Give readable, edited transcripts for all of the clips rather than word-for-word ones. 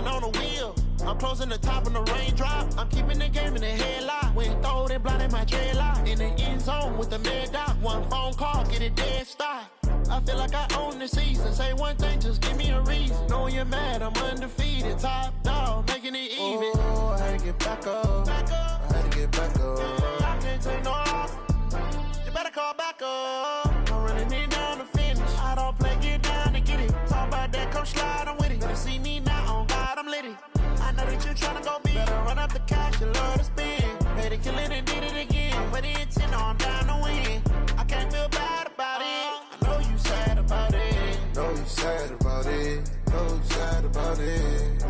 hand on the wheel. I'm closing the top of the raindrop. I'm keeping the game in the headlock. When throwed and blinded my dreadlock. In the end zone with the mad dot. One phone call, get it dead stop. I feel like I own the season. Say one thing, just give me a reason. Knowing you're mad, I'm undefeated. Top dog, making it even. Oh, I had to get back up. I had to get back up. I can't take no loss. You better call back up. I'm running it down to finish. I don't play, get down to get it. Talk about that, come slide, I'm with it. Better see me now, on God, I'm litty. I know that you're tryna go big. Better run up the cash, you love to spend. Made it, kill it, and did it again. But the intent, I'm down to win. I can't feel bad about it. I know you sad about it. Know you sad about it. Know you sad about it.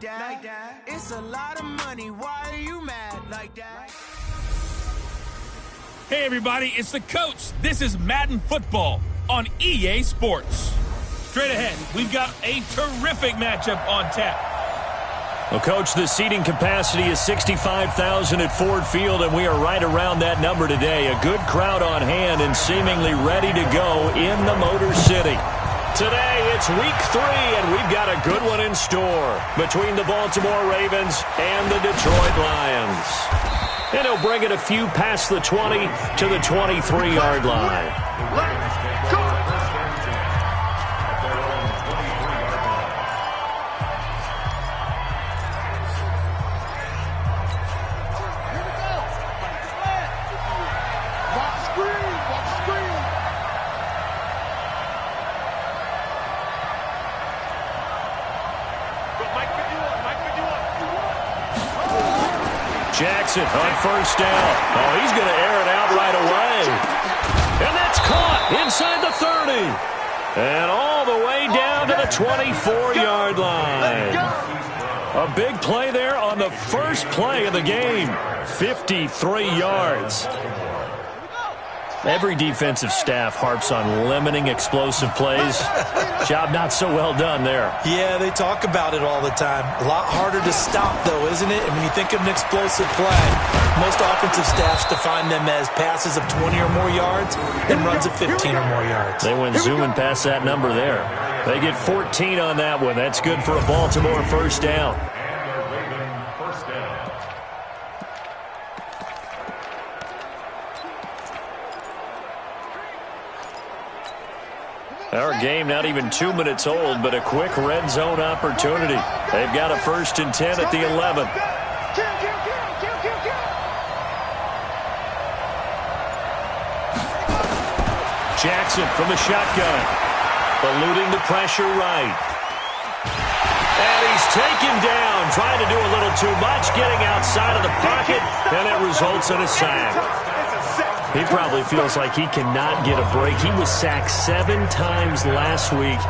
Like that. It's a lot of money. Why are you mad like that? Hey, everybody, it's the coach. This is Madden Football on EA Sports. Straight ahead, we've got a terrific matchup on tap. Well, Coach, the seating capacity is 65,000 at Ford Field, and we are right around that number today. A good crowd on hand and seemingly ready to go in the Motor City. Today, it's week 3, and we've got a good one in store between the Baltimore Ravens and the Detroit Lions. And he'll bring it a few past the 20 to the 23-yard line. Let's go! Jackson on first down. Oh, he's going to air it out right away. And that's caught inside the 30. And all the way down to the 24-yard line. A big play there on the first play of the game. 53 yards. Every defensive staff harps on limiting explosive plays. Job not so well done there. Yeah, they talk about it all the time. A lot harder to stop, though, isn't it? And when you think of an explosive play, most offensive staffs define them as passes of 20 or more yards and runs of 15 or more yards. They went zooming past that number there. They get 14 on that one. That's good for a Baltimore first down. Our game not even 2 minutes old, but a quick red zone opportunity. They've got a 1st and 10 at the 11. Jackson from the shotgun. Eluding the pressure right. And he's taken down, trying to do a little too much, getting outside of the pocket, and it results in a sack. He probably feels like he cannot get a break. He was sacked 7 times last week.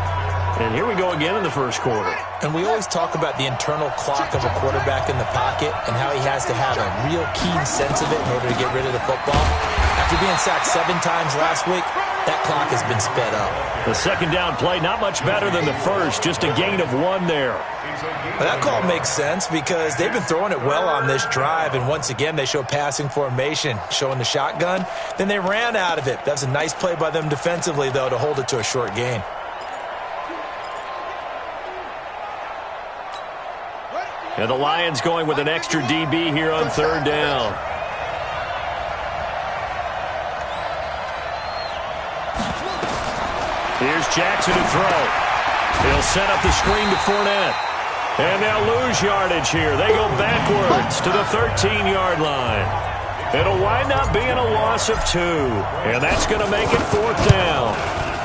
And here we go again in the first quarter. And we always talk about the internal clock of a quarterback in the pocket and how he has to have a real keen sense of it in order to get rid of the football. After being sacked 7 times last week, that clock has been sped up. The second down play, not much better than the first, just a gain of 1 there. Well, that call makes sense because they've been throwing it well on this drive, and once again they show passing formation, showing the shotgun. Then they ran out of it. That's a nice play by them defensively, though, to hold it to a short gain. And the Lions going with an extra DB here on 3rd down. Here's Jackson to throw. He'll set up the screen to Fournette. And they'll lose yardage here. They go backwards to the 13-yard line. It'll wind up being a loss of 2. And that's going to make it 4th down.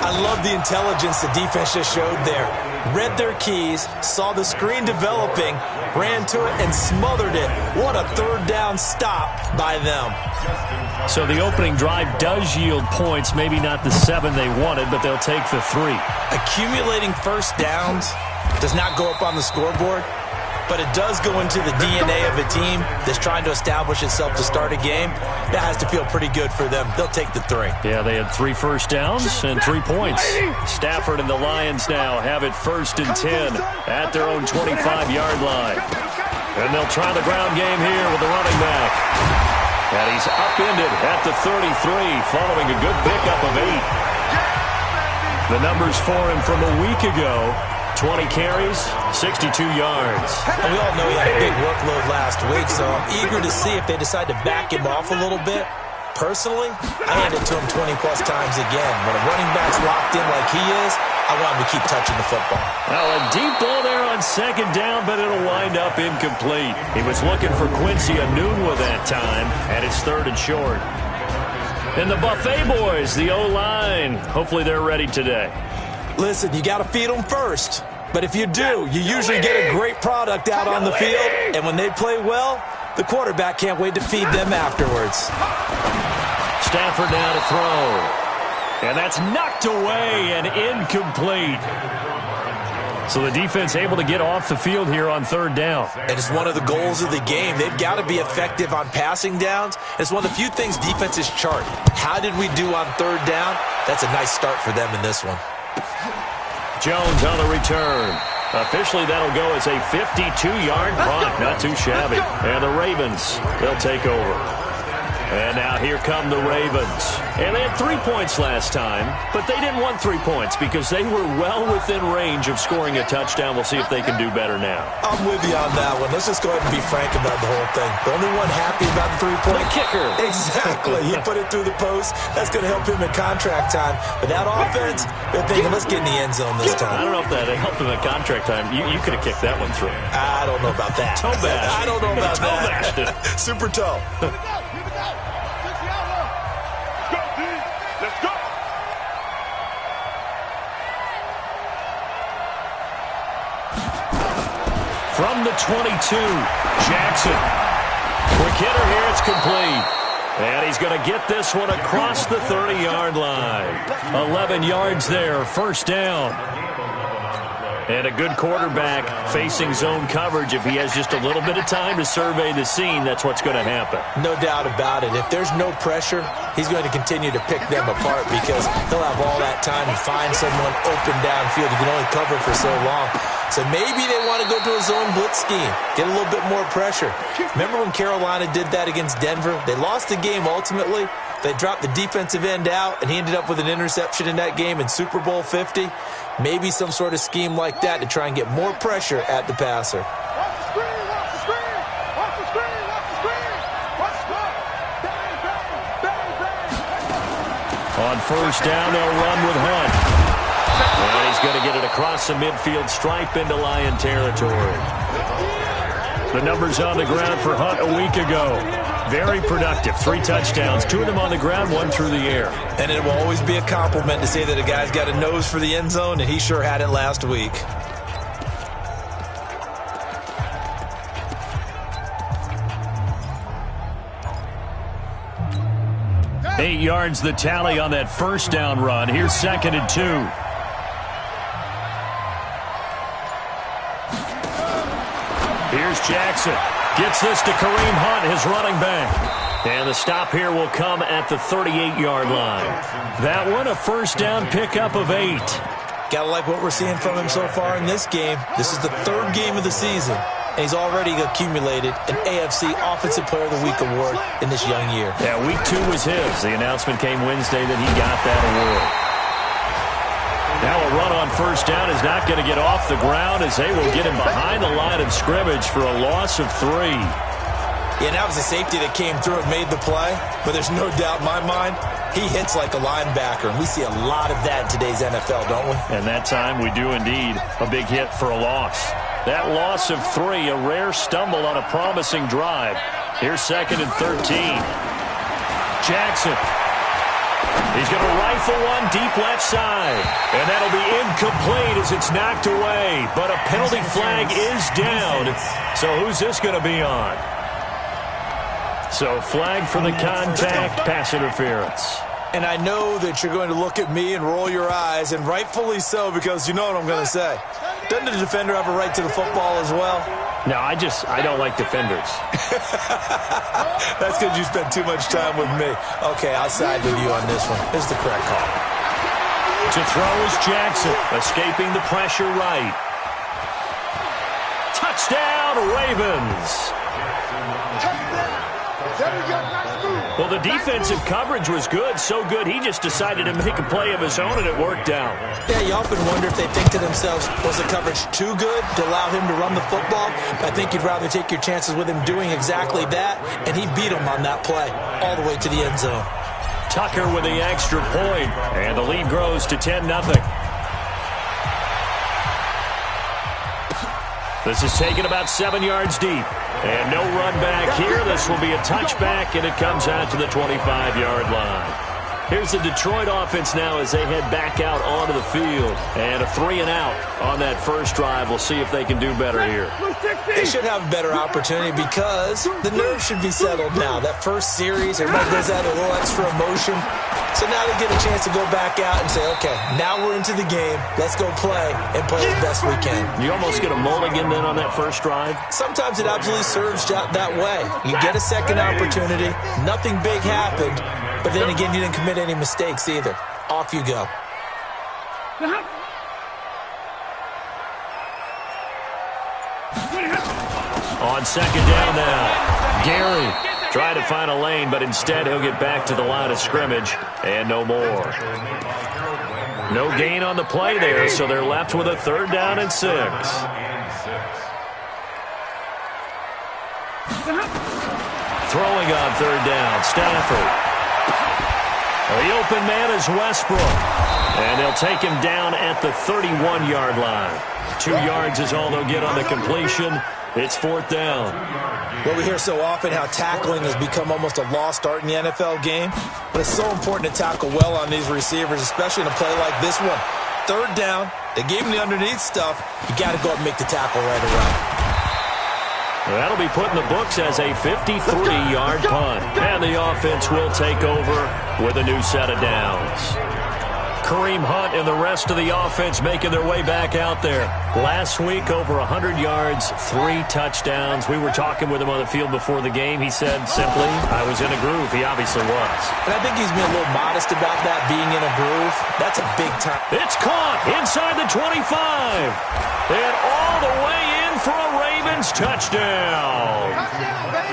I love the intelligence the defense just showed there. Read their keys, saw the screen developing, ran to it, and smothered it. What a third down stop by them. So the opening drive does yield points, maybe not the 7 they wanted, but they'll take the 3. Accumulating first downs does not go up on the scoreboard, but it does go into the DNA of a team that's trying to establish itself to start a game. That has to feel pretty good for them. They'll take the 3. Yeah, they had 3 first downs and 3 points. Stafford and the Lions now have it 1st and 10 at their own 25-yard line. And they'll try the ground game here with the running back. And he's upended at the 33 following a good pickup of 8. The numbers for him from a week ago: 20 carries, 62 yards. And we all know he had a big workload last week, so I'm eager to see if they decide to back him off a little bit. Personally, I hand it to him 20-plus times again. When a running back's locked in like he is, I want him to keep touching the football. Well, a deep ball there on 2nd down, but it'll wind up incomplete. He was looking for Quincy Enunwa that time, and it's 3rd and short. And the Buffet boys, the O-line, hopefully they're ready today. Listen, you got to feed them first. But if you do, you usually get a great product out on the field. And when they play well, the quarterback can't wait to feed them afterwards. Stafford now to throw. And that's knocked away and incomplete. So the defense able to get off the field here on 3rd down. And it's one of the goals of the game. They've got to be effective on passing downs. It's one of the few things defenses chart. How did we do on 3rd down? That's a nice start for them in this one. Jones on the return. Officially, that'll go as a 52-yard punt. Not too shabby. And the Ravens, they'll take over. And now here come the Ravens. And they had 3 points last time, but they didn't want 3 points because they were well within range of scoring a touchdown. We'll see if they can do better now. I'm with you on that one. Let's just go ahead and be frank about the whole thing. The only one happy about the 3-point kicker. Exactly. He put it through the post. That's going to help him in contract time. But that offense, they're thinking, let's get in the end zone this time. I don't know if that helped him in contract time. You could have kicked that one through. I don't know about that. Toe bash. I don't know about toe that. bashed it. Super toe. From the 22, Jackson. Quick hitter here, it's complete. And he's going to get this one across the 30-yard line. 11 yards there, 1st down. And a good quarterback facing zone coverage. If he has just a little bit of time to survey the scene, that's what's going to happen. No doubt about it. If there's no pressure, he's going to continue to pick them apart because he'll have all that time to find someone open downfield. He can only cover for so long. So maybe they want to go to a zone blitz scheme, get a little bit more pressure. Remember when Carolina did that against Denver? They lost the game ultimately. They dropped the defensive end out, and he ended up with an interception in that game in Super Bowl 50. Maybe some sort of scheme like that to try and get more pressure at the passer. On 1st down, they'll run with Hunt. And he's going to get it across the midfield stripe into Lion territory. The numbers on the ground for Hunt a week ago. Very productive. 3 touchdowns, 2 of them on the ground, 1 through the air. And it will always be a compliment to say that a guy's got a nose for the end zone, and he sure had it last week. Eight yards the tally on that 1st down run. Here's 2nd and 2. Here's Jackson. Gets this to Kareem Hunt, his running back. And the stop here will come at the 38-yard line. That one, a 1st down pickup of 8. Gotta like what we're seeing from him so far in this game. This is the 3rd game of the season, and he's already accumulated an AFC Offensive Player of the Week award in this young year. Yeah, week 2 was his. The announcement came Wednesday that he got that award. Now a run on 1st down is not going to get off the ground as they will get him behind the line of scrimmage for a loss of 3. Yeah, that was a safety that came through and made the play, but there's no doubt in my mind he hits like a linebacker, and we see a lot of that in today's NFL, don't we? And that time we do indeed. A big hit for a loss. That loss of 3, a rare stumble on a promising drive. Here's 2nd and 13. Jackson. He's going to rifle one deep left side. And that'll be incomplete as it's knocked away. But a penalty flag is down. So who's this going to be on? So flag for the contact, pass interference. And I know that you're going to look at me and roll your eyes, and rightfully so, because you know what I'm going to say. Doesn't the defender have a right to the football as well? No, I don't like defenders. That's because you spent too much time with me. Okay, I'll side with you on this one. This is the correct call. To throw is Jackson, escaping the pressure right. Touchdown, Ravens. Well, the defensive coverage was good, so good he just decided to make a play of his own, and it worked out. Yeah, you often wonder if they think to themselves, was the coverage too good to allow him to run the football? I think you'd rather take your chances with him doing exactly that, and he beat him on that play all the way to the end zone. Tucker with the extra point, and the lead grows to 10-0. This is taken about 7 yards deep. And no run back here. This will be a touchback, and it comes out to the 25-yard line. Here's the Detroit offense now as they head back out onto the field. And a 3-and-out on that first drive. We'll see if they can do better here. They should have a better opportunity because the nerves should be settled now. That first series, everybody does that a little extra emotion. So now they get a chance to go back out and say, okay, now we're into the game. Let's go play and play as best we can. You almost get a mulligan then on that first drive? Sometimes it absolutely serves that way. You get a second opportunity. Nothing big happened. But then again, you didn't commit any mistakes either. Off you go. On second down now, Gary trying to find a lane, but instead he'll get back to the line of scrimmage, and no more. No gain on the play there, so they're left with a 3rd down and 6. Throwing on 3rd down, Stafford. The open man is Westbrook, and they'll take him down at the 31-yard line. 2 yards is all they'll get on the completion. It's 4th down. Well, we hear so often how tackling has become almost a lost art in the NFL game, but it's so important to tackle well on these receivers, especially in a play like this one. 3rd down, they gave him the underneath stuff. You got to go up and make the tackle right away. That'll be put in the books as a 53-yard punt. And the offense will take over with a new set of downs. Kareem Hunt and the rest of the offense making their way back out there. Last week, over 100 yards, 3 touchdowns. We were talking with him on the field before the game. He said simply, I was in a groove. He obviously was. And I think he's been a little modest about that, being in a groove. That's a big time. It's caught inside the 25. And all the way in for a Ravens touchdown.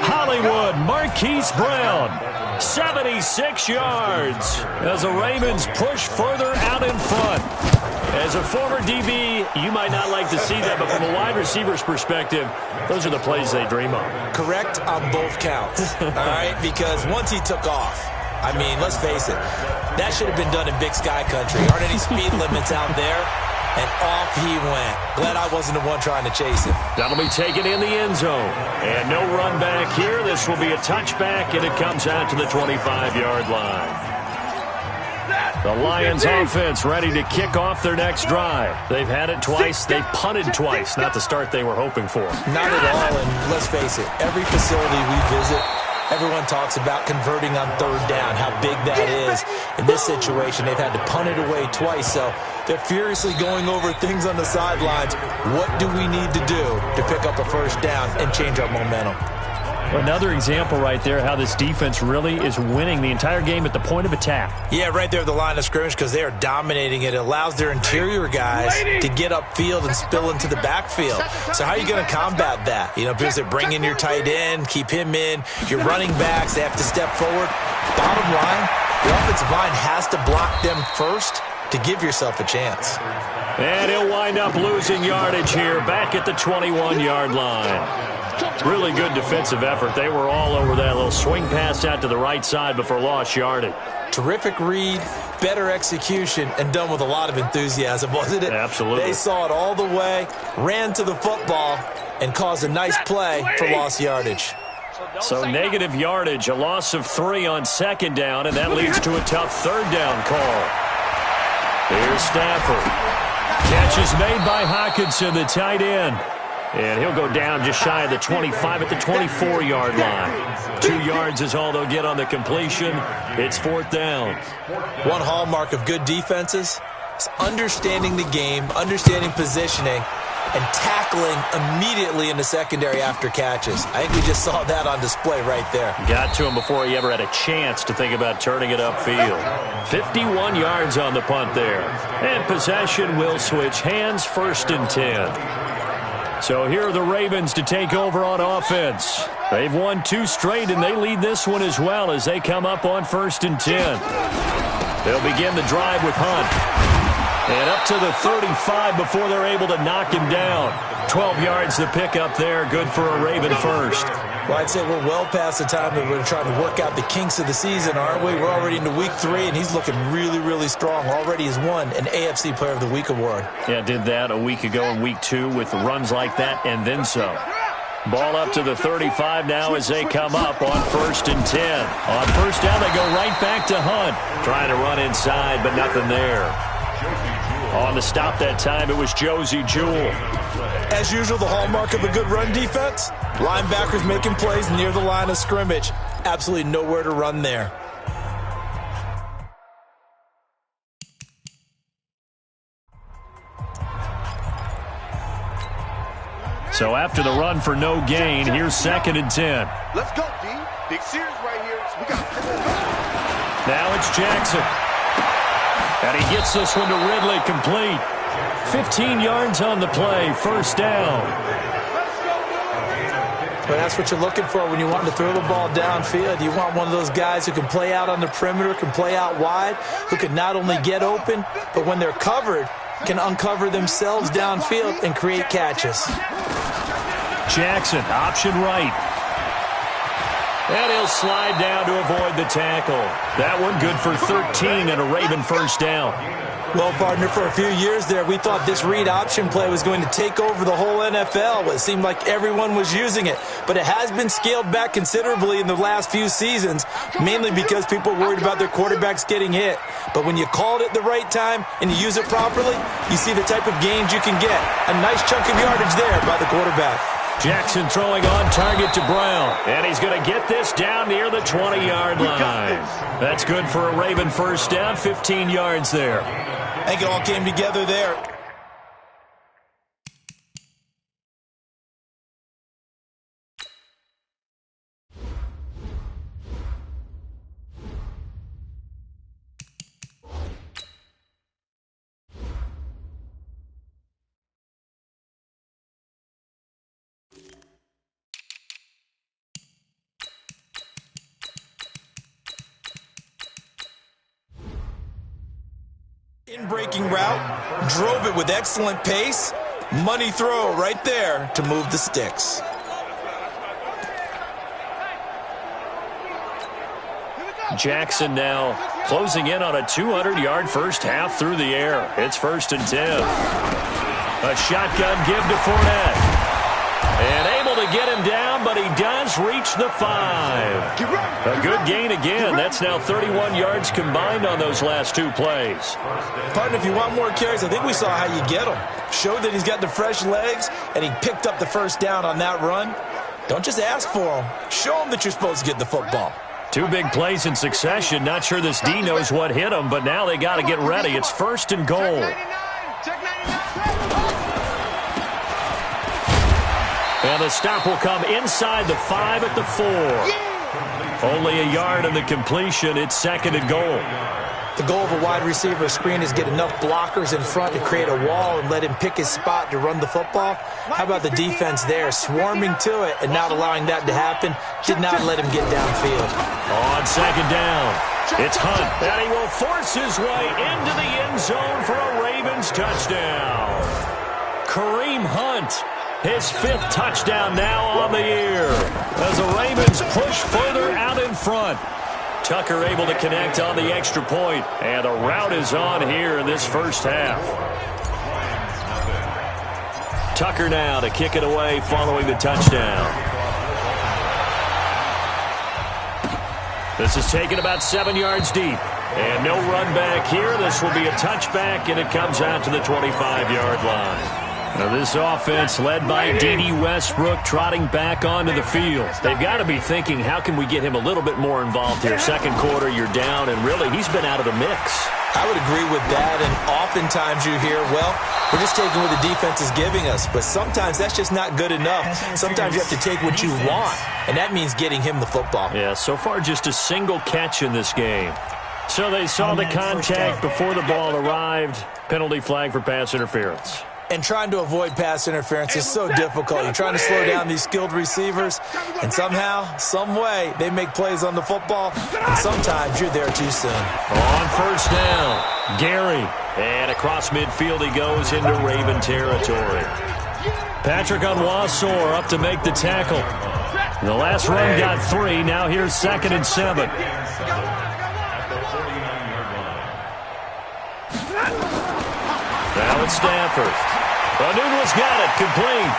Hollywood Marquise Brown, 76 yards as the Ravens push further out in front. As a former DB, you might not like to see that, but from a wide receiver's perspective, those are the plays they dream of. Correct on both counts, all right? Because once he took off, I mean, let's face it, that should have been done in Big Sky Country. Aren't any speed limits out there? And off he went. Glad I wasn't the one trying to chase him. That'll be taken in the end zone. And no run back here. This will be a touchback, and it comes out to the 25-yard line. The Lions offense ready to kick off their next drive. They've had it twice. They've punted twice. Not the start they were hoping for. Not at all, and let's face it, every facility we visit, everyone talks about converting on 3rd down, how big that is. In this situation, they've had to punt it away twice, so they're furiously going over things on the sidelines. What do we need to do to pick up a 1st down and change our momentum? Another example right there how this defense really is winning the entire game at the point of attack. Yeah, right there at the line of scrimmage because they are dominating it. It allows their interior guys to get upfield and spill into the backfield. So how are you going to combat that? You know, because they bring in your tight end, keep him in. Your running backs, they have to step forward. Bottom line, the offensive line has to block them first to give yourself a chance. And he'll wind up losing yardage here back at the 21-yard line. Really good defensive effort. They were all over that little swing pass out to the right side before lost yardage. Terrific read, better execution, and done with a lot of enthusiasm, wasn't it? Absolutely. They saw it all the way, ran to the football, and caused a nice play for lost yardage. So negative yardage, a loss of 3 on second down, and that leads to a tough third down call. Here's Stafford. Catch is made by Hockenson, the tight end. And he'll go down just shy of the 25 at the 24-yard line. 2 yards is all they'll get on the completion. It's fourth down. One hallmark of good defenses is understanding the game, understanding positioning, and tackling immediately in the secondary after catches. I think we just saw that on display right there. Got to him before he ever had a chance to think about turning it upfield. 51 yards on the punt there. And possession will switch hands, first and 10. So here are the Ravens to take over on offense. They've won 2 straight, and they lead this one as well as they come up on first and 10. They'll begin the drive with Hunt. And up to the 35 before they're able to knock him down. 12 yards to pick up there. Good for a Raven first. Well, I'd say we're well past the time that we're trying to work out the kinks of the season, aren't we? We're already into week 3, and he's looking really, really strong. Already has won an AFC Player of the Week award. Yeah, did that a week ago in week 2 with runs like that and then some. Ball up to the 35 now as they come up on first and 10. On first down, they go right back to Hunt. Trying to run inside, but nothing there. On the stop that time, it was Josie Jewell. As usual, the hallmark of a good run defense, linebackers making plays near the line of scrimmage. Absolutely nowhere to run there. So after the run for no gain, here's second and 10. Let's go, D. Big series right here. We got. Now it's Jackson. And he gets this one to Ridley, complete. 15 yards on the play, first down. But that's what you're looking for when you want to throw the ball downfield. You want one of those guys who can play out on the perimeter, can play out wide, who can not only get open, but when they're covered, can uncover themselves downfield and create catches. Jackson, option right. And he'll slide down to avoid the tackle. That one good for 13 and a Raven first down. Well, partner, for a few years there, we thought this read option play was going to take over the whole NFL. It seemed like everyone was using it. But it has been scaled back considerably in the last few seasons, mainly because people are worried about their quarterbacks getting hit. But when you call it at the right time and you use it properly, you see the type of gains you can get. A nice chunk of yardage there by the quarterback. Jackson throwing on target to Brown. And he's going to get this down near the 20-yard line. That's good for a Raven first down, 15 yards there. I think it all came together there. In-breaking route, drove it with excellent pace. Money throw right there to move the sticks. Jackson now closing in on a 200-yard first half through the air. It's first and 10. A shotgun give to Fournette. And able to get him down, but he does reach the 5. A good gain again. That's now 31 yards combined on those last 2 plays. Partner, if you want more carries, I think we saw how you get him. Showed that he's got the fresh legs, and he picked up the first down on that run. Don't just ask for him. Show him that you're supposed to get the football. 2 big plays in succession. Not sure this D knows what hit him, but now they got to get ready. It's first and goal. And the stop will come inside the 5 at the 4. Only a yard on the completion. It's second and goal. The goal of a wide receiver screen is get enough blockers in front to create a wall and let him pick his spot to run the football. How about the defense there, swarming to it and not allowing that to happen? Did not let him get downfield. On second down, it's Hunt. And he will force his way into the end zone for a Ravens touchdown. Kareem Hunt. His 5th touchdown now on the year as the Ravens push further out in front. Tucker able to connect on the extra point, and the route is on here in this first half. Tucker now to kick it away following the touchdown. This is taken about 7 yards deep. And no run back here. This will be a touchback, and it comes out to the 25-yard line. Now this offense led by D.D. Westbrook trotting back onto the field. They've got to be thinking, how can we get him a little bit more involved here? Second quarter, you're down, and really, he's been out of the mix. I would agree with that, and oftentimes you hear, well, we're just taking what the defense is giving us. But sometimes that's just not good enough. Sometimes you have to take what you want, and that means getting him the football. Yeah, so far just a single catch in this game. So they saw the contact before the ball arrived. Penalty flag for pass interference. And trying to avoid pass interference is so difficult. You're trying to slow down these skilled receivers, and somehow, some way, they make plays on the football, and sometimes you're there too soon. On first down, Gary. And across midfield he goes into Raven territory. Patrick Onwuasor up to make the tackle. The last run got 3. Now here's 2nd and 7. Now it's Stafford. Onwuasor's got it, complete.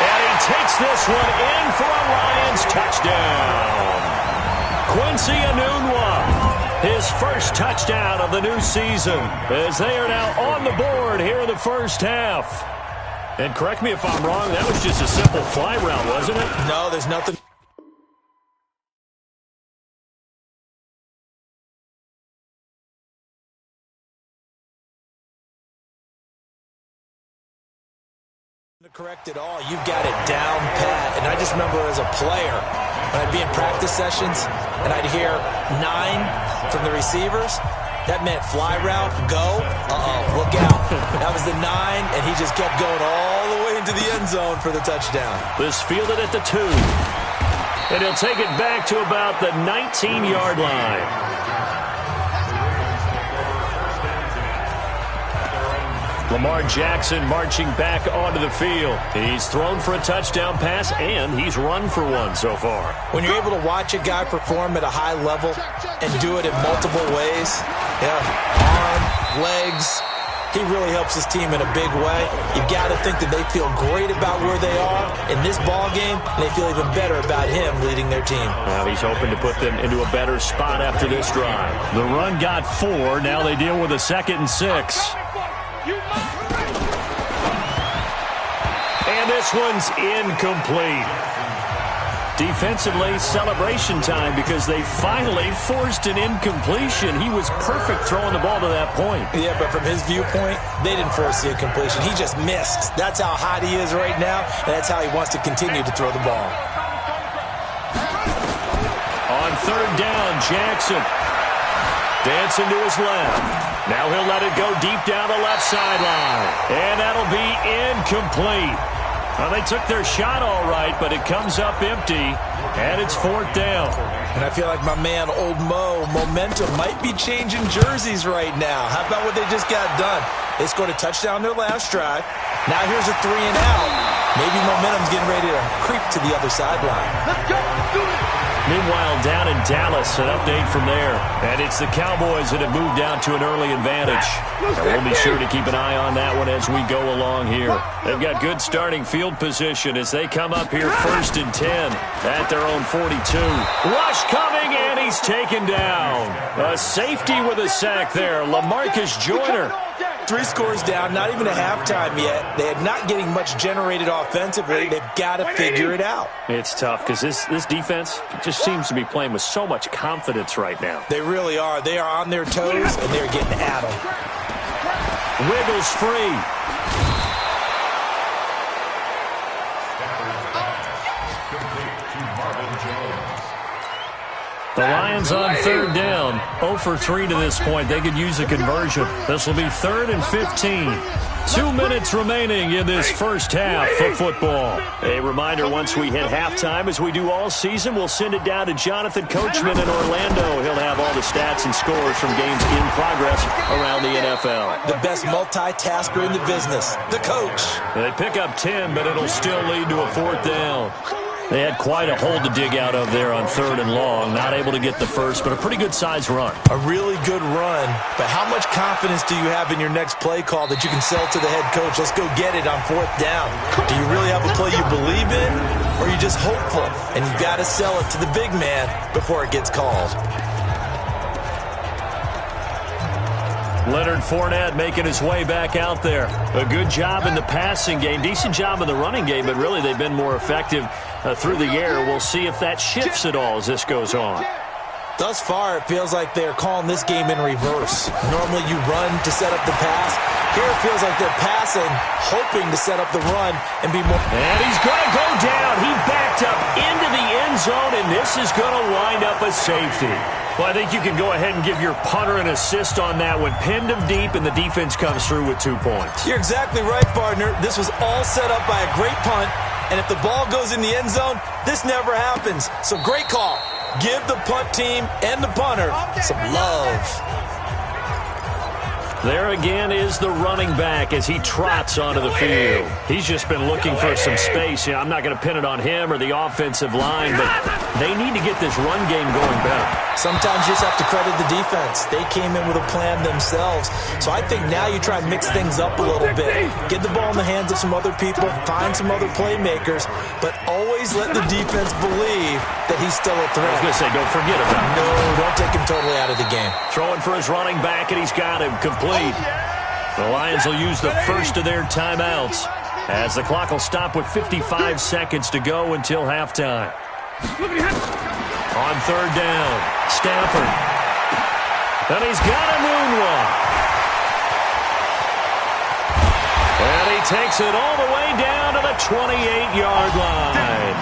And he takes this one in for a Lions touchdown. Quincy Onwuasor, his first touchdown of the new season, as they are now on the board here in the first half. And correct me if I'm wrong, that was just a simple fly route, wasn't it? No, there's nothing. Correct at all. You've got it down pat. And I just remember as a player, when I'd be in practice sessions and I'd hear 9 from the receivers, that meant fly route, go, look out. That was the 9, and he just kept going all the way into the end zone for the touchdown. This fielded at the 2. And he'll take it back to about the 19-yard line. Lamar Jackson marching back onto the field. He's thrown for a touchdown pass, and he's run for one so far. When you're able to watch a guy perform at a high level and do it in multiple ways, arm, legs, he really helps his team in a big way. You've got to think that they feel great about where they are in this ball game, and they feel even better about him leading their team. Now he's hoping to put them into a better spot after this drive. The run got 4. Now they deal with a 2nd and 6. And this one's incomplete. Defensively, celebration time because they finally forced an incompletion. He was perfect throwing the ball to that point. Yeah, but from his viewpoint, they didn't force the incompletion. He just missed. That's how hot he is right now, and that's how he wants to continue to throw the ball. On 3rd down, Jackson. Dancing to his left. Now he'll let it go deep down the left sideline. And that'll be incomplete. Well, they took their shot all right, but it comes up empty, and it's 4th down. And I feel like my man, Old Mo, momentum might be changing jerseys right now. How about what they just got done? They scored a touchdown their last drive. Now here's a 3 and out. Maybe momentum's getting ready to creep to the other sideline. Let's go. Do it. Meanwhile, down in Dallas, an update from there. And it's the Cowboys that have moved down to an early advantage. And we'll be sure to keep an eye on that one as we go along here. They've got good starting field position as they come up here 1st and 10 at their own 42. Rush coming, and he's taken down. A safety with a sack there, LaMarcus Joyner. 3 scores down, not even a halftime yet. They are not getting much generated offensively. They've got to figure it out. It's tough because this defense just seems to be playing with so much confidence right now. They really are. They are on their toes, and they're getting at them. Wiggles free. The Lions on 3rd down, 0 for 3 to this point. They could use a conversion. This will be 3rd and 15. 2 minutes remaining in this first half of football. A reminder, once we hit halftime, as we do all season, we'll send it down to Jonathan Coachman in Orlando. He'll have all the stats and scores from games in progress around the NFL. The best multitasker in the business, the coach. They pick up 10, but it'll still lead to a 4th down. They had quite a hole to dig out of there on 3rd and long. Not able to get the first, but a pretty good-sized run. A really good run, but how much confidence do you have in your next play call that you can sell to the head coach? Let's go get it on 4th down. Do you really have a play you believe in, or are you just hopeful? And you've got to sell it to the big man before it gets called. Leonard Fournette making his way back out there. A good job in the passing game, decent job in the running game, but really they've been more effective through the air. We'll see if that shifts at all as this goes on. Thus far, it feels like they're calling this game in reverse. Normally you run to set up the pass. Here it feels like they're passing, hoping to set up the run and be more. And he's going to go down. He backed up into the end zone, and this is going to wind up a safety. Well, I think you can go ahead and give your punter an assist on that one. Pinned him deep, and the defense comes through with 2 points. You're exactly right, partner. This was all set up by a great punt, and if the ball goes in the end zone, this never happens. So great call. Give the punt team and the punter some love. There again is the running back as he trots onto the field. He's just been looking for some space. You know, I'm not going to pin it on him or the offensive line, but they need to get this run game going better. Sometimes you just have to credit the defense. They came in with a plan themselves. So I think now you try and mix things up a little bit. Get the ball in the hands of some other people, find some other playmakers, but always let the defense believe that he's still a threat. I was going to say, don't forget about him. No, don't take him totally out of the game. Throwing for his running back, and he's got him complete. The Lions will use the first of their timeouts as the clock will stop with 55 seconds to go until halftime. On 3rd down, Stafford. And he's got a moonwalk. And he takes it all the way down to the 28-yard line.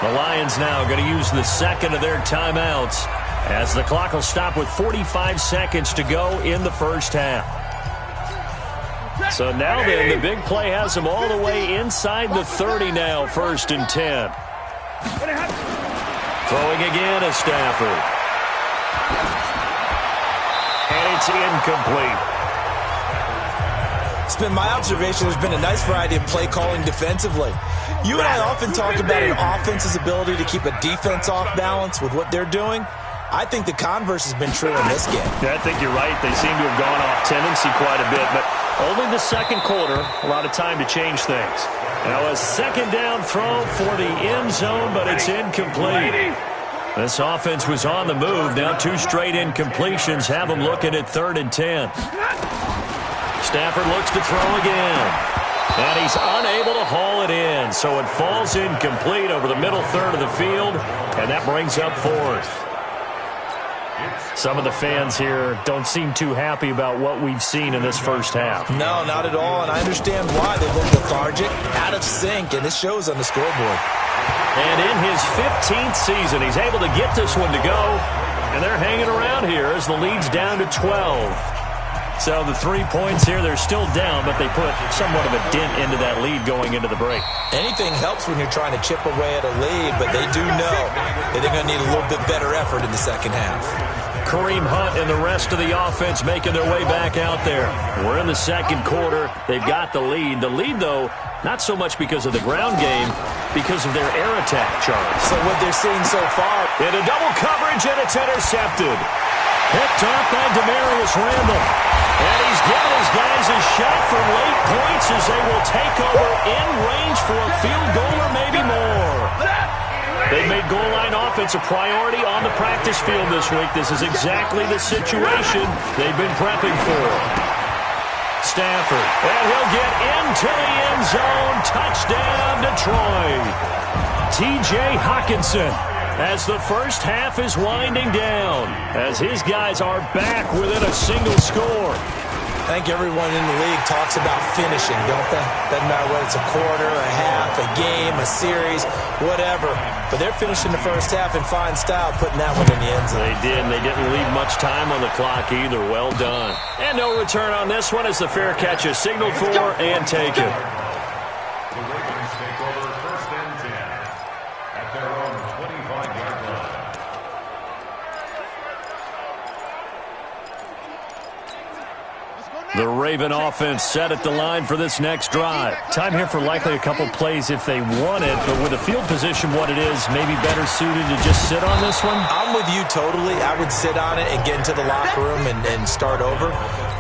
The Lions now going to use the second of their timeouts as the clock will stop with 45 seconds to go in the first half. So now then, the big play has them all the way inside the 30 now, 1st and 10. Throwing again is Stafford. And it's incomplete. It's been my observation there's been a nice variety of play calling defensively. You and I often talk about an offense's ability to keep a defense off balance with what they're doing. I think the converse has been true in this game. Yeah, I think you're right. They seem to have gone off tendency quite a bit, but only the second quarter, a lot of time to change things. Now a 2nd down throw for the end zone, but it's incomplete. This offense was on the move. Now 2 straight incompletions have them looking at 3rd and 10. Stafford looks to throw again. And he's unable to haul it in, so it falls incomplete over the middle third of the field, and that brings up 4th. Some of the fans here don't seem too happy about what we've seen in this first half. No, not at all, and I understand why. They look lethargic, out of sync, and it shows on the scoreboard. And in his 15th season, he's able to get this one to go, and they're hanging around here as the lead's down to 12. So the 3 points here, they're still down, but they put somewhat of a dent into that lead going into the break. Anything helps when you're trying to chip away at a lead, but they do know that they're going to need a little bit better effort in the second half. Kareem Hunt and the rest of the offense making their way back out there. We're in the second quarter. They've got the lead. The lead, though, not so much because of the ground game, because of their air attack, Charles. So what they're seeing so far. Into double coverage, and it's intercepted. Picked up by Demarius Randall. And he's giving his guys a shot for late points as they will take over in range for a field goal or maybe more. They've made goal line offense a priority on the practice field this week. This is exactly the situation they've been prepping for. Stafford, and he'll get into the end zone. Touchdown, Detroit. T.J. Hockenson, as the first half is winding down, as his guys are back within a single score. I think everyone in the league talks about finishing, don't they? Doesn't matter whether it's a quarter, a half, a game, a series, whatever. But they're finishing the first half in fine style, putting that one in the end zone. They did, and they didn't leave much time on the clock either. Well done. And no return on this one as the fair catch is signaled for and taken. The Ravens take over 1st and 10 at their own 25-yard line. The Raven offense set at the line for this next drive. Time here for likely a couple plays if they want it, but with the field position what it is, maybe better suited to just sit on this one? I'm with you totally. I would sit on it and get into the locker room and start over.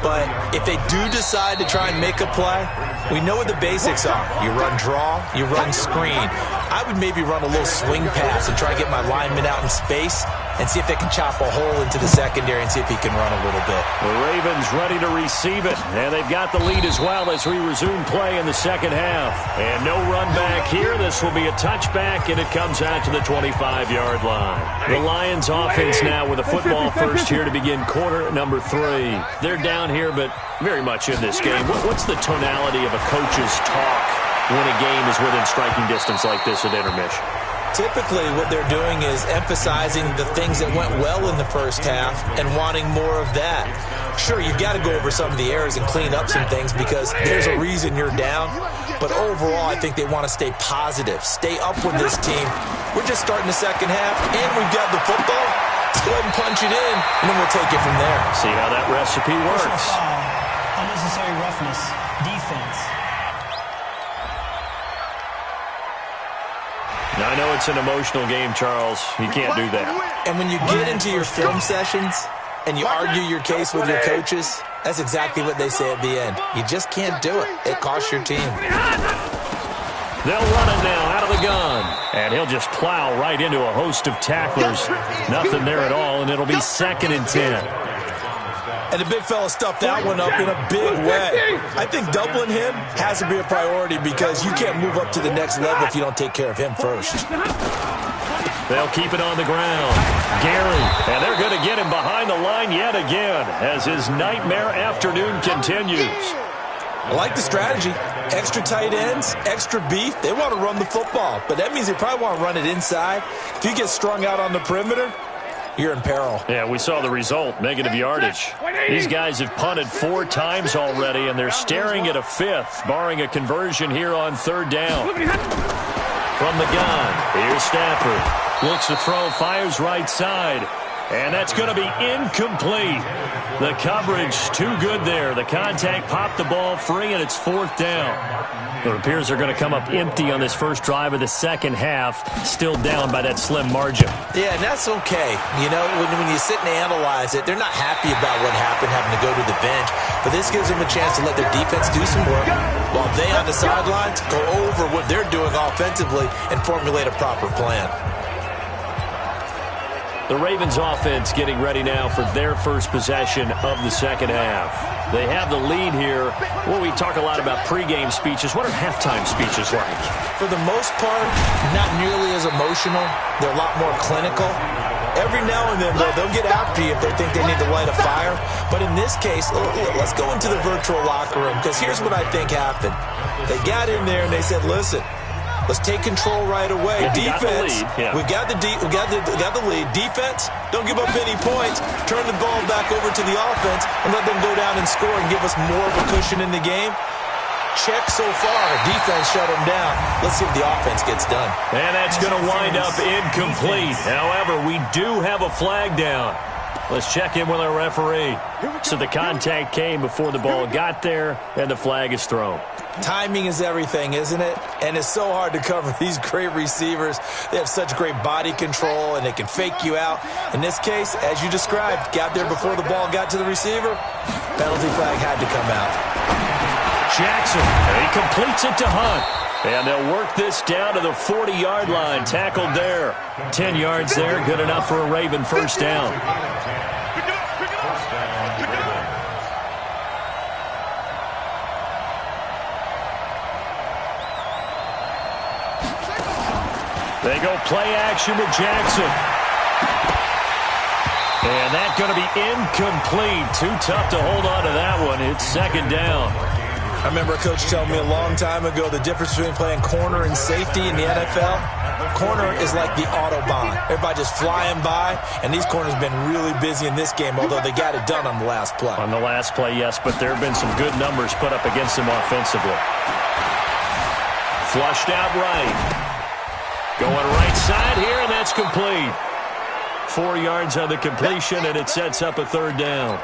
But if they do decide to try and make a play, we know what the basics are. You run draw, you run screen. I would maybe run a little swing pass and try to get my lineman out in space and see if they can chop a hole into the secondary and see if he can run a little bit. The Ravens ready to receive it, and they've got the lead as well as we resume play in the second half. And no run back here. This will be a touchback, and it comes out to the 25-yard line. The Lions offense now with a football first here to begin quarter number 3. They're down here, but very much in this game. What's the tonality of a coach's talk when a game is within striking distance like this at intermission? Typically, what they're doing is emphasizing the things that went well in the first half and wanting more of that. Sure, you've got to go over some of the errors and clean up some things because there's a reason you're down. But overall, I think they want to stay positive, stay up with this team. We're just starting the second half, and we've got the football. Let's go ahead and punch it in, and then we'll take it from there. See how that recipe works. Unnecessary roughness. Defense. Now, I know it's an emotional game, Charles. You can't do that. And when you get into your film sessions and you argue your case with your coaches, that's exactly what they say at the end. You just can't do it. It costs your team. They'll run it now out of the gun. And he'll just plow right into a host of tacklers. Nothing there at all, and it'll be 2nd and 10. And the big fella stuffed that one up in a big way. I think doubling him has to be a priority because you can't move up to the next level if you don't take care of him first. They'll keep it on the ground. Gary, and they're going to get him behind the line yet again as his nightmare afternoon continues. I like the strategy. Extra tight ends, extra beef. They want to run the football, but that means they probably want to run it inside. If you get strung out on the perimeter, you're in peril. Yeah, we saw the result, negative yardage. These guys have punted 4 times already, and they're staring at a 5th, barring a conversion here on 3rd down. From the gun, here's Stafford. Looks to throw, fires right side. And that's going to be incomplete. The coverage too good there. The contact popped the ball free, and it's 4th down. It appears they're going to come up empty on this first drive of the second half, still down by that slim margin. Yeah, and that's okay. You know, when you sit and analyze it, they're not happy about what happened, having to go to the bench. But this gives them a chance to let their defense do some work while they on the sidelines go over what they're doing offensively and formulate a proper plan. The Ravens offense getting ready now for their first possession of the second half. They have the lead here. Well, we talk a lot about pregame speeches. What are halftime speeches like? For the most part, not nearly as emotional. They're a lot more clinical. Every now and then, though, they'll get after you if they think they need to light a fire. But in this case, let's go into the virtual locker room, because here's what I think happened. They got in there and they said, listen, let's take control right away. Defense, we got the lead. Defense, don't give up any points. Turn the ball back over to the offense and let them go down and score and give us more of a cushion in the game. Check so far. Defense shut them down. Let's see if the offense gets done. And that's going to wind up incomplete. However, we do have a flag down. Let's check in with our referee. So the contact came before the ball got there, and the flag is thrown. Timing is everything, isn't it? And it's so hard to cover these great receivers. They have such great body control, and they can fake you out. In this case, as you described, got there before the ball got to the receiver. Penalty flag had to come out. Jackson, and he completes it to Hunt. And they'll work this down to the 40-yard line. Tackled there. 10 yards there, good enough for a Raven first down. They go play action with Jackson. And that's going to be incomplete. Too tough to hold on to that one. It's 2nd down. I remember a coach telling me a long time ago the difference between playing corner and safety in the NFL. Corner is like the Autobahn. Everybody just flying by, and these corners have been really busy in this game, although they got it done on the last play. On the last play, yes, but there have been some good numbers put up against them offensively. Flushed out right. Going right side here, and that's complete. 4 yards on the completion, and it sets up a 3rd down.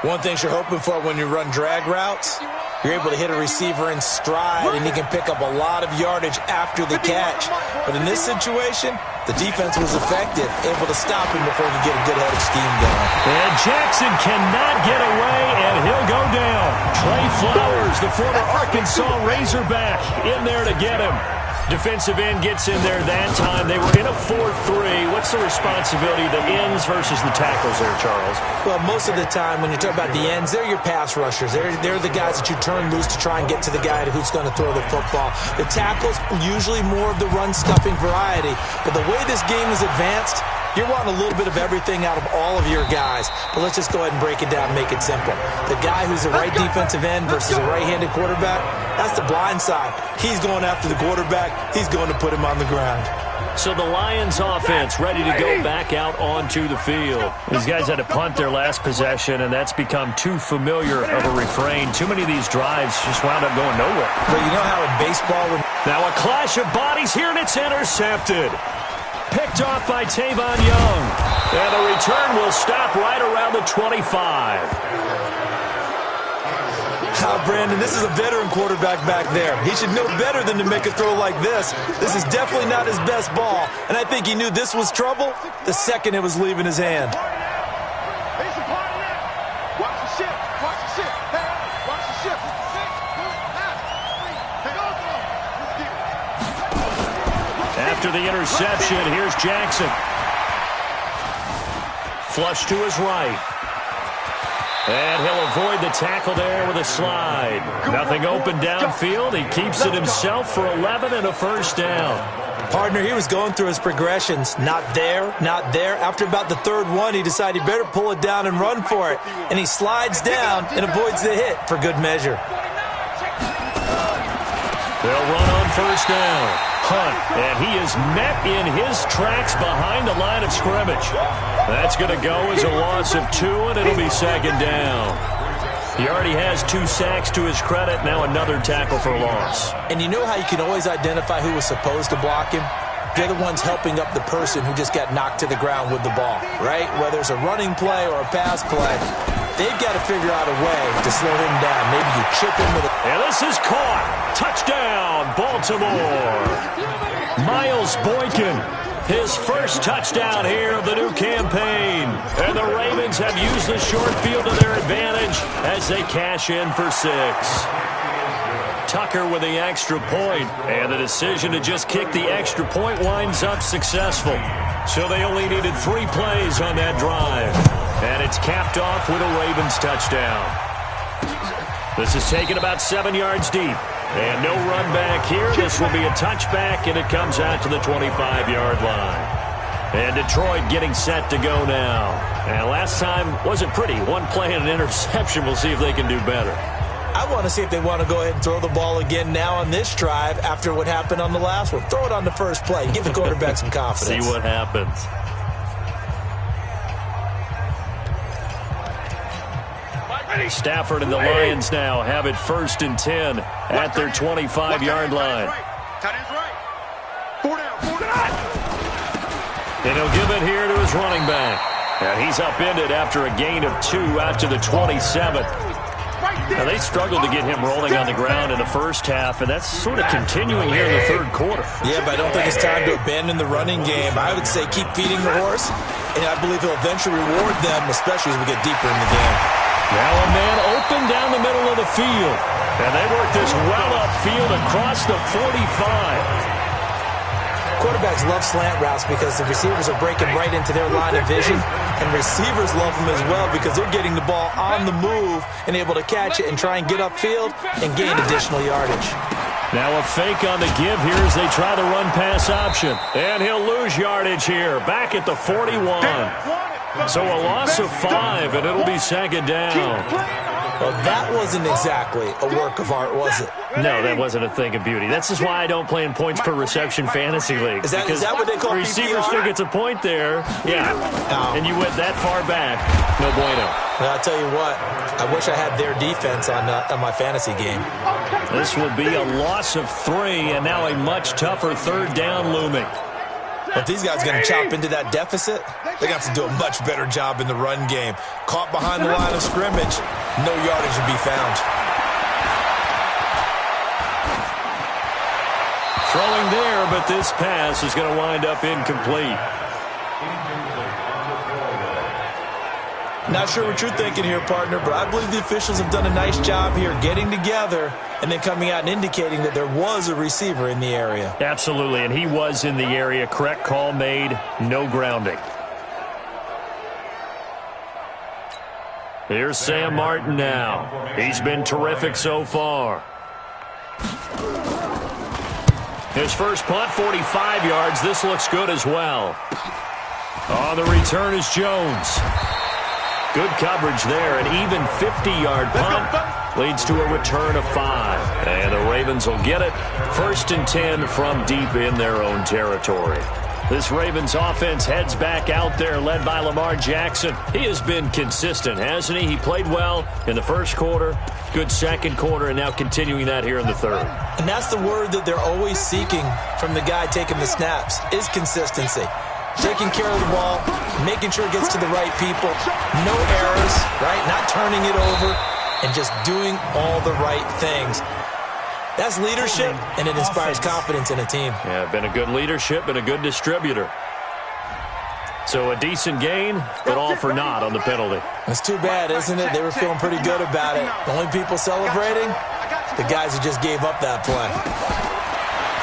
One thing you're hoping for when you run drag routes, you're able to hit a receiver in stride, and he can pick up a lot of yardage after the catch. But in this situation, the defense was effective, able to stop him before he could get a good head of steam going. And Jackson cannot get away, and he'll go down. Trey Flowers, the former Arkansas Razorback, in there to get him. Defensive end gets in there that time. They were in a 4-3. What's the responsibility of the ends versus the tackles there, Charles? Well, most of the time when you talk about the ends, they're your pass rushers. They're the guys that you turn loose to try and get to the guy who's going to throw the football. The tackles, usually more of the run-stuffing variety. But the way this game is advanced, you're wanting a little bit of everything out of all of your guys. But let's just go ahead and break it down and make it simple. The guy who's a right defensive end versus a right-handed quarterback, that's the blind side. He's going after the quarterback. He's going to put him on the ground. So the Lions offense ready to go back out onto the field. These guys had to punt their last possession, and that's become too familiar of a refrain. Too many of these drives just wound up going nowhere. But you know how in baseball... Now a clash of bodies here, and it's intercepted. Picked off by Tavon Young. And the return will stop right around the 25. Brandon, this is a veteran quarterback back there. He should know better than to make a throw like this. This is definitely not his best ball. And I think he knew this was trouble the second it was leaving his hand. Watch the shift. Watch the shift. Watch the shift. After the interception, here's Jackson. Flush to his right. And he'll avoid the tackle there with a slide. Nothing open downfield. He keeps it himself for 11 and a first down. Partner, he was going through his progressions. Not there, not there. After about the third one, he decided he better pull it down and run for it. And he slides down and avoids the hit for good measure. They'll run on first down. Hunt, and he is met in his tracks behind the line of scrimmage. That's going to go as a loss of 2, and it'll be second down. He already has 2 sacks to his credit, now another tackle for loss. And you know how you can always identify who was supposed to block him? They're the ones helping up the person who just got knocked to the ground with the ball, right? Whether it's a running play or a pass play, they've got to figure out a way to slow him down. Maybe you chip him with a... And this is caught. Touchdown, Baltimore. Miles Boykin, his first touchdown here of the new campaign. And the Ravens have used the short field to their advantage as they cash in for 6. Tucker with the extra point, and the decision to just kick the extra point winds up successful. So they only needed 3 plays on that drive. And it's capped off with a Ravens touchdown. This is taken about 7 yards deep. And no run back here. This will be a touchback, and it comes out to the 25-yard line. And Detroit getting set to go now. And last time wasn't pretty. 1 play and an interception. We'll see if they can do better. I want to see if they want to go ahead and throw the ball again now on this drive after what happened on the last one. Throw it on the first play. Give the quarterback some confidence. See what happens. Stafford and the Lions now have it 1st and 10 at their 25-yard line. And he'll give it here to his running back. And he's upended after a gain of 2 out to the 27. Now, they struggled to get him rolling on the ground in the first half, and that's sort of continuing here in the third quarter. Yeah, but I don't think it's time to abandon the running game. I would say keep feeding the horse, and I believe he'll eventually reward them, especially as we get deeper in the game. Now a man open down the middle of the field. And they work this well upfield across the 45. Quarterbacks love slant routes because the receivers are breaking right into their line of vision. And receivers love them as well because they're getting the ball on the move and able to catch it and try and get upfield and gain additional yardage. Now a fake on the give here as they try the run-pass option. And he'll lose yardage here. Back at the 41. So a loss of 5, and it'll be second down. Well, that wasn't exactly a work of art, was it? No, that wasn't a thing of beauty. That's just why I don't play in points per reception fantasy leagues. Is that what they call receivers think it's a point there. Yeah. And you went that far back. No bueno. Well, I'll tell you what. I wish I had their defense on my fantasy game. This will be a loss of 3, and now a much tougher third down looming. If these guys are going to chop into that deficit, they're going to have to do a much better job in the run game. Caught behind the line of scrimmage, no yardage to be found. Throwing there, but this pass is going to wind up incomplete. Not sure what you're thinking here, partner, but I believe the officials have done a nice job here getting together and then coming out and indicating that there was a receiver in the area. Absolutely, and he was in the area. Correct call made, no grounding. Here's Sam Martin now. He's been terrific so far. His first punt, 45 yards. This looks good as well. On the return is Jones. Good coverage there. An even 50-yard punt leads to a return of 5. And the Ravens will get it. 1st and 10 from deep in their own territory. This Ravens offense heads back out there, led by Lamar Jackson. He has been consistent, hasn't he? He played well in the first quarter, good second quarter, and now continuing that here in the third. And that's the word that they're always seeking from the guy taking the snaps, is consistency. Taking care of the ball, making sure it gets to the right people, no errors, right? Not turning it over, and just doing all the right things. That's leadership, and it inspires confidence in a team. Yeah, been a good leadership and a good distributor. So a decent gain, but all for naught on the penalty. It's too bad, isn't it? They were feeling pretty good about it. The only people celebrating, the guys who just gave up that play.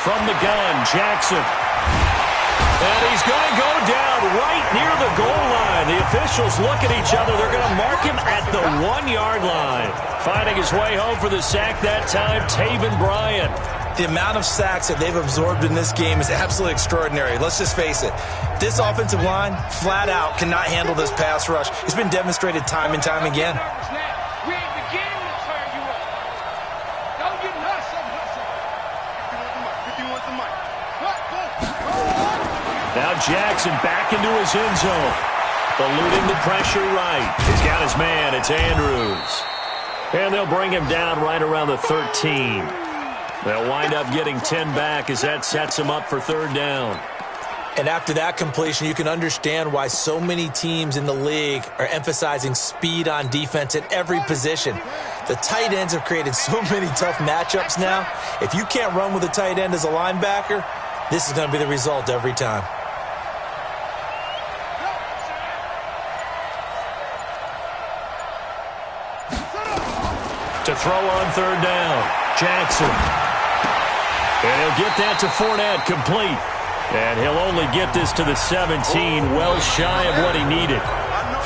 From the gun, Jackson. And he's going to go down right near the goal line. The officials look at each other. They're going to mark him at the 1-yard line. Finding his way home for the sack that time, Taven Bryan. The amount of sacks that they've absorbed in this game is absolutely extraordinary. Let's just face it. This offensive line, flat out, cannot handle this pass rush. It's been demonstrated time and time again. We ain't beginning to turn you up. Don't get hustle. Now Jackson back into his end zone. Eluding the pressure right. He's got his man. It's Andrews. And they'll bring him down right around the 13. They'll wind up getting 10 back as that sets him up for 3rd down. And after that completion, you can understand why so many teams in the league are emphasizing speed on defense at every position. The tight ends have created so many tough matchups now. If you can't run with a tight end as a linebacker, this is going to be the result every time. To throw on 3rd down, Jackson. And he'll get that to Fournette, complete. And he'll only get this to the 17, well shy of what he needed.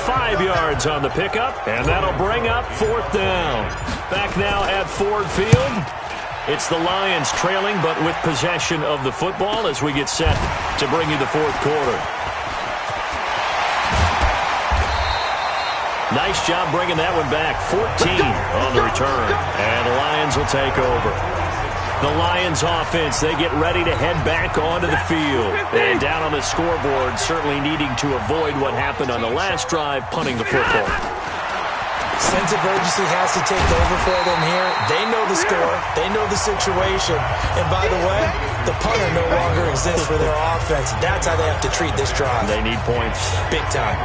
5 yards on the pickup, and that'll bring up 4th down. Back now at Ford Field. It's the Lions trailing, but with possession of the football as we get set to bring you the 4th quarter. Nice job bringing that one back. 14 on the return. And the Lions will take over. The Lions offense, they get ready to head back onto the field. And down on the scoreboard, certainly needing to avoid what happened on the last drive, punting the football. Sense of urgency has to take over for them here. They know the score. They know the situation. And by the way, the punter no longer exists for their offense. That's how they have to treat this drive. They need points. Big time.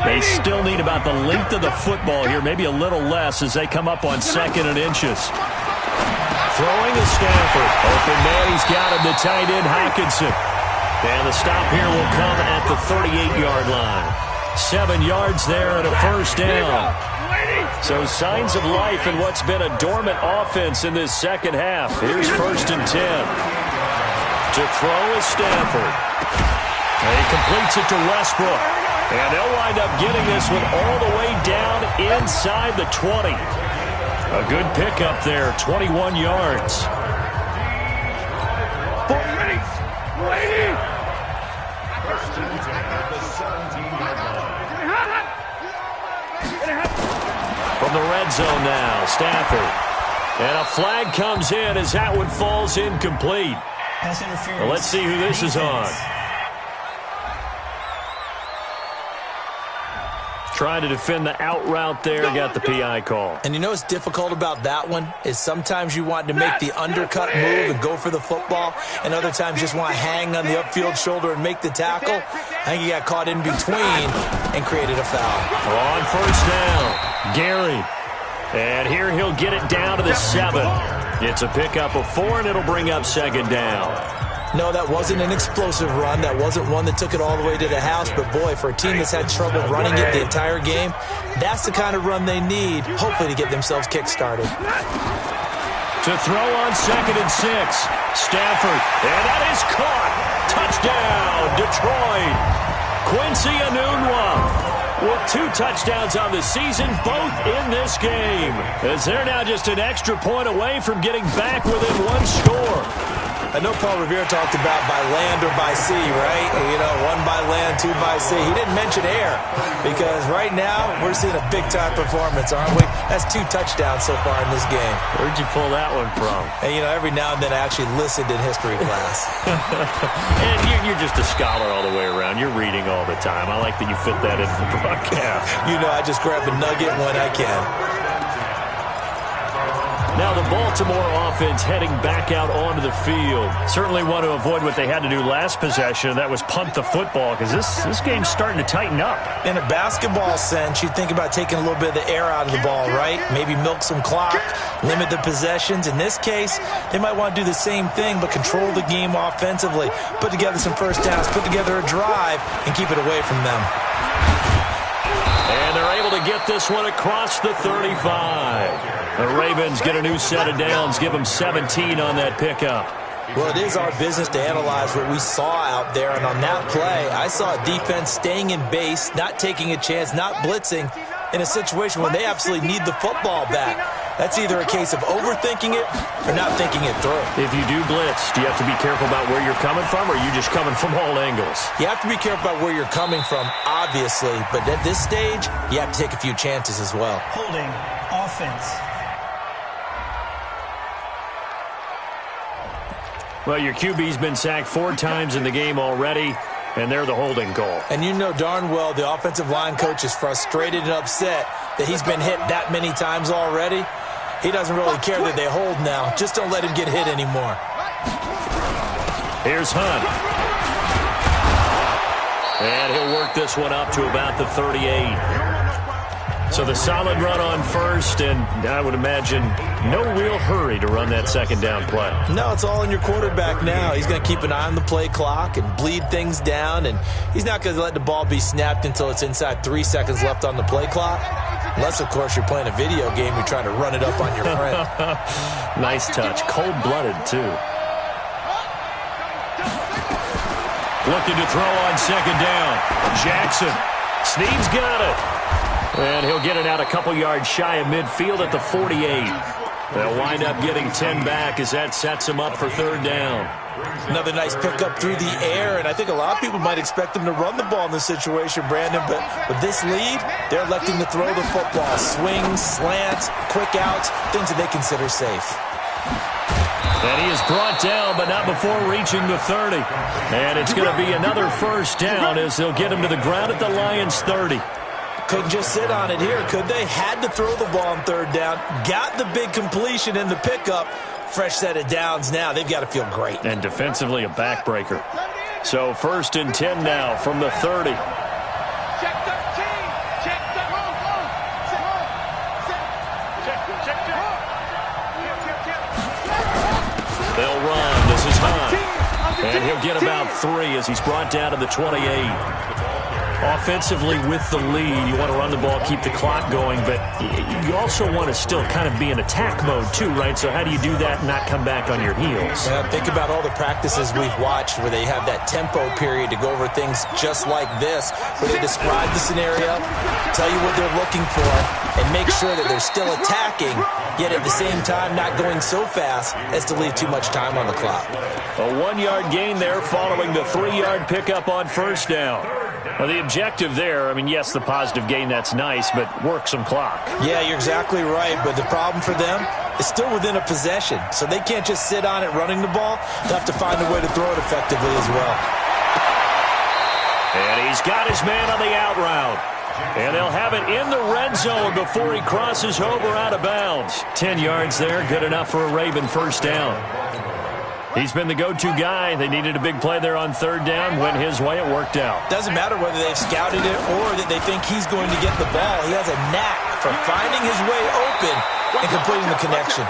They still need about the length of the football here, maybe a little less as they come up on 2nd and inches. Throwing to Stafford. Open man, he's got him, the tight end, Hockenson. And the stop here will come at the 38-yard line. 7 yards there and a 1st down. So signs of life in what's been a dormant offense in this second half. Here's 1st and 10. To throw is Stafford. And he completes it to Westbrook. And they'll wind up getting this one all the way down inside the 20. A good pickup there, 21 yards. From the red zone now, Stafford. And a flag comes in as that one falls incomplete. Well, let's see who this is on. trying to defend the out route there, got the PI call. And you know what's difficult about that one is sometimes you want to make the undercut move and go for the football, and other times just want to hang on the upfield shoulder and make the tackle. I think he got caught in between and created a foul. On first down, Gary. And here he'll get it down to the 7. It's a pickup of 4, and it'll bring up second down. No, that wasn't an explosive run. That wasn't one that took it all the way to the house. But, boy, for a team that's had trouble running it the entire game, that's the kind of run they need, hopefully, to get themselves kick-started. To throw on 2nd and 6. Stafford, and that is caught. Touchdown, Detroit. Quincy Enunwa with 2 touchdowns on the season, both in this game, as they're now just an extra point away from getting back within 1 score. I know Paul Revere talked about by land or by sea, right? You know, 1 by land, 2 by sea. He didn't mention air because right now we're seeing a big-time performance, aren't we? That's 2 touchdowns so far in this game. Where'd you pull that one from? And, you know, every now and then I actually listened in history class. And you're just a scholar all the way around. You're reading all the time. I like that you fit that into the broadcast. You know, I just grab a nugget when I can. Now the Baltimore offense heading back out onto the field. Certainly want to avoid what they had to do last possession, and that was punt the football, because this game's starting to tighten up. In a basketball sense, you think about taking a little bit of the air out of the ball, right? Maybe milk some clock, limit the possessions. In this case, they might want to do the same thing, but control the game offensively. Put together some first downs, put together a drive, and keep it away from them. And they're able to get this one across the 35. The Ravens get a new set of downs, give them 17 on that pickup. Well, it is our business to analyze what we saw out there, and on that play, I saw a defense staying in base, not taking a chance, not blitzing, in a situation where they absolutely need the football back. That's either a case of overthinking it or not thinking it through. If you do blitz, do you have to be careful about where you're coming from, or are you just coming from all angles? You have to be careful about where you're coming from, obviously, but at this stage, you have to take a few chances as well. Holding offense. Well, your QB's been sacked 4 times in the game already, and they're the holding call. And you know darn well the offensive line coach is frustrated and upset that he's been hit that many times already. He doesn't really care that they hold now. Just don't let him get hit anymore. Here's Hunt. And he'll work this one up to about the 38. So the solid run on first, and I would imagine no real hurry to run that second down play. No, it's all in your quarterback now. He's going to keep an eye on the play clock and bleed things down, and he's not going to let the ball be snapped until it's inside 3 seconds left on the play clock. Unless, of course, you're playing a video game, you're trying to run it up on your friend. Nice touch. Cold-blooded, too. Looking to throw on second down. Jackson. Snead's got it. And he'll get it out a couple yards shy of midfield at the 48. They'll wind up getting 10 back as that sets them up for third down. Another nice pickup through the air, and I think a lot of people might expect them to run the ball in this situation, Brandon, but with this lead, they're electing to throw the football. Swings, slants, quick outs, things that they consider safe. And he is brought down, but not before reaching the 30. And it's going to be another first down as they'll get him to the ground at the Lions' 30. Couldn't just sit on it here, could they? Had to throw the ball on third down. Got the big completion in the pickup. Fresh set of downs now. They've got to feel great. And defensively a backbreaker. So 1st and 10 now from the 30. Check 13. Check the They'll run. This is Hunt. And he'll get about 3 as he's brought down to the 28. Offensively with the lead, you want to run the ball, keep the clock going, but you also want to still kind of be in attack mode too, right? So how do you do that and not come back on your heels? Yeah, think about all the practices we've watched where they have that tempo period to go over things just like this, where they describe the scenario, tell you what they're looking for, and make sure that they're still attacking, yet at the same time not going so fast as to leave too much time on the clock. A 1-yard gain there following the 3-yard pickup on first down. Well, the objective there, I mean, yes, the positive gain, that's nice, but work some clock. Yeah, you're exactly right, but the problem for them is still within a possession, so they can't just sit on it running the ball. They'll have to find a way to throw it effectively as well. And he's got his man on the out route. And they'll have it in the red zone before he crosses over out of bounds. 10 yards there, good enough for a Raven first down. He's been the go-to guy. They needed a big play there on third down. Went his way, it worked out. Doesn't matter whether they've scouted it or that they think he's going to get the ball. He has a knack for finding his way open and completing the connection.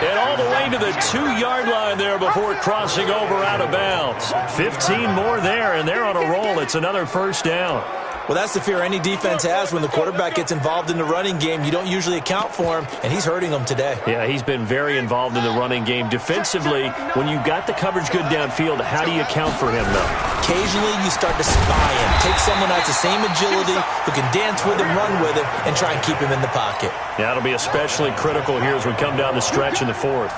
And all the way to the 2-yard line there before crossing over out of bounds. 15 more there, and they're on a roll. It's another first down. Well, that's the fear any defense has when the quarterback gets involved in the running game. You don't usually account for him, and he's hurting them today. Yeah, he's been very involved in the running game. Defensively, when you've got the coverage good downfield, how do you account for him, though? Occasionally, you start to spy him. Take someone that's the same agility, who can dance with him, run with him, and try and keep him in the pocket. That'll be especially critical here as we come down the stretch in the fourth.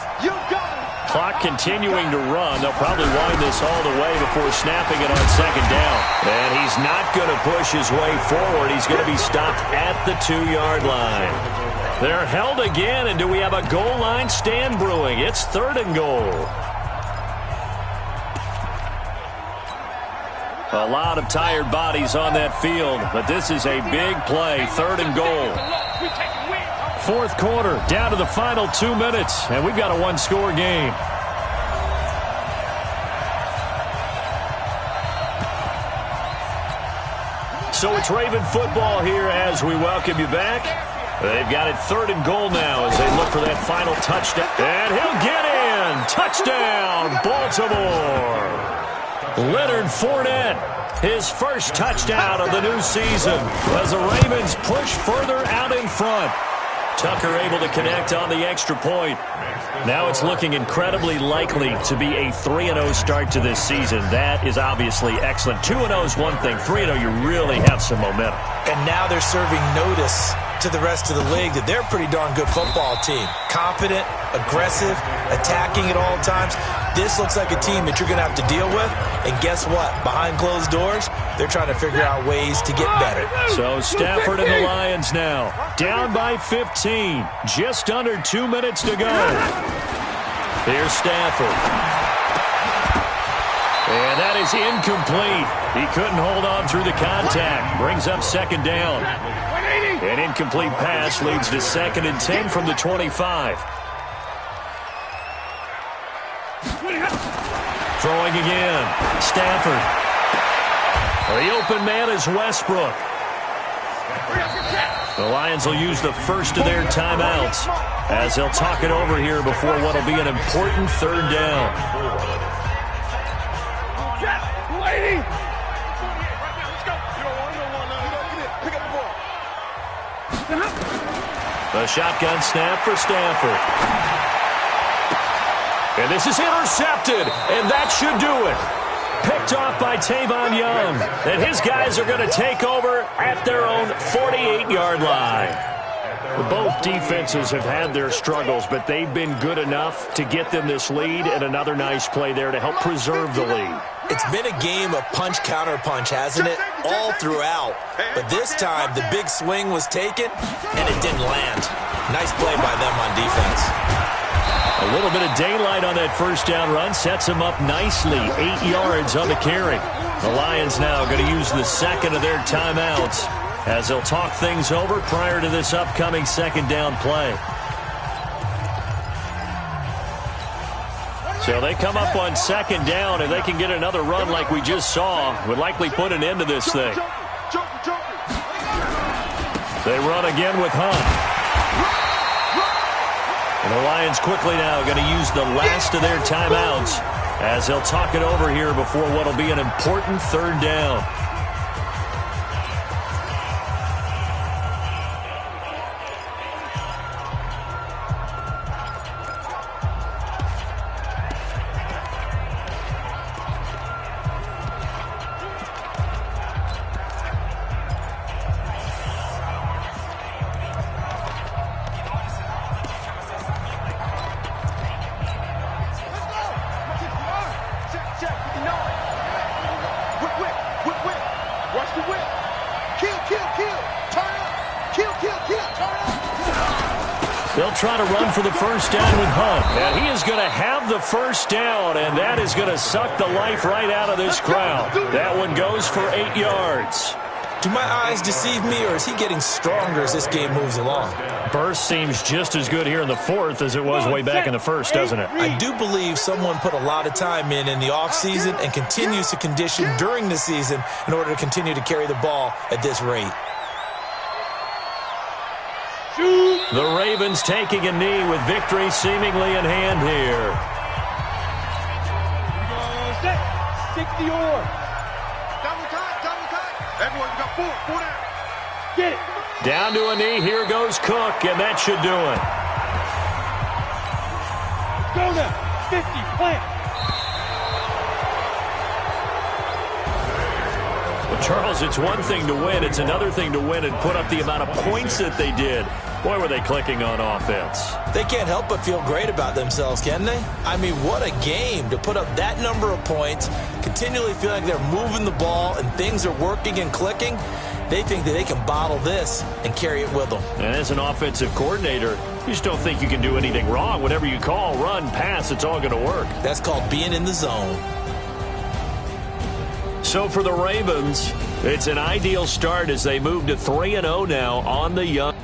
Clock continuing to run. They'll probably wind this all the way before snapping it on second down. And he's not going to push his way forward. He's going to be stopped at the 2-yard line. They're held again, and do we have a goal line stand brewing? It's 3rd and goal. A lot of tired bodies on that field, but this is a big play. 3rd and goal. Fourth quarter, down to the final 2 minutes, and we've got a one-score game. So it's Raven football here as we welcome you back. They've got it 3rd and goal now as they look for that final touchdown. And he'll get in! Touchdown, Baltimore! Leonard Fournette, his first touchdown of the new season as the Ravens push further out in front. Tucker able to connect on the extra point. Now it's looking incredibly likely to be a 3-0 start to this season. That is obviously excellent. 2-0 is one thing. 3-0, you really have some momentum. And now they're serving notice to the rest of the league that they're a pretty darn good football team. Confident, aggressive, attacking at all times. This looks like a team that you're going to have to deal with. And guess what? Behind closed doors, they're trying to figure out ways to get better. So Stafford and the Lions now down by 15. Just under 2 minutes to go. Here's Stafford. And that is incomplete. He couldn't hold on through the contact. Brings up second down. An incomplete pass leads to 2nd and 10 from the 25. Throwing again. Stafford. The open man is Westbrook. The Lions will use the first of their timeouts as they'll talk it over here before what will be an important 3rd down. The shotgun snap for Stafford. And this is intercepted, and that should do it. Picked off by Tavon Young. And his guys are going to take over at their own 48-yard line. Both defenses have had their struggles, but they've been good enough to get them this lead, and another nice play there to help preserve the lead. It's been a game of punch-counter-punch, hasn't it? All throughout. But this time, the big swing was taken, and it didn't land. Nice play by them on defense. A little bit of daylight on that first down run sets them up nicely. 8 yards on the carry. The Lions now going to use the second of their timeouts as they'll talk things over prior to this upcoming second down play. So they come up on second down, and they can get another run like we just saw. Would likely put an end to this thing. They run again with Hunt. And the Lions quickly now going to use the last of their timeouts as they'll talk it over here before what will be an important 3rd down. They'll try to run for the first down with Hunt. And he is going to have the first down, and that is going to suck the life right out of this crowd. That one goes for 8 yards. Do my eyes deceive me, or is he getting stronger as this game moves along? Burst seems just as good here in the fourth as it was way back in the first, doesn't it? I do believe someone put a lot of time in the offseason and continues to condition during the season in order to continue to carry the ball at this rate. The Ravens taking a knee with victory seemingly in hand here. 60 or. Double time. Everyone got four down. Get it. Down to a knee. Here goes Cook, and that should do it. Go now. 50, plant. Well, Charles, it's one thing to win. It's another thing to win and put up the amount of points that they did. Boy, were they clicking on offense. They can't help but feel great about themselves, can they? I mean, what a game to put up that number of points, continually feel like they're moving the ball and things are working and clicking. They think that they can bottle this and carry it with them. And as an offensive coordinator, you just don't think you can do anything wrong. Whatever you call, run, pass, it's all going to work. That's called being in the zone. So for the Ravens, it's an ideal start as they move to 3-0 now on the young.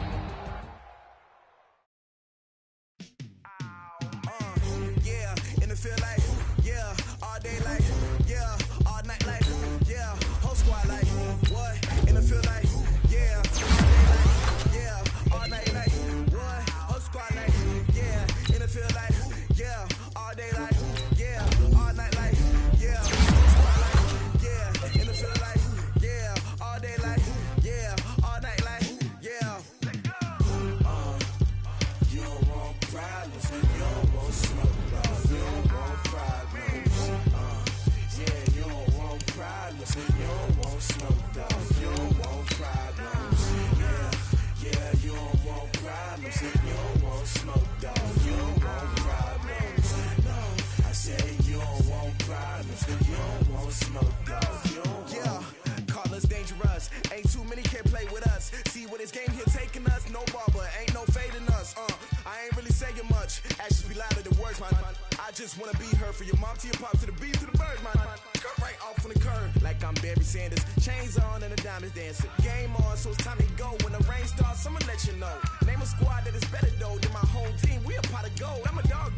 Name a squad that is better though than my home team. We a pot of gold. I'm a dog.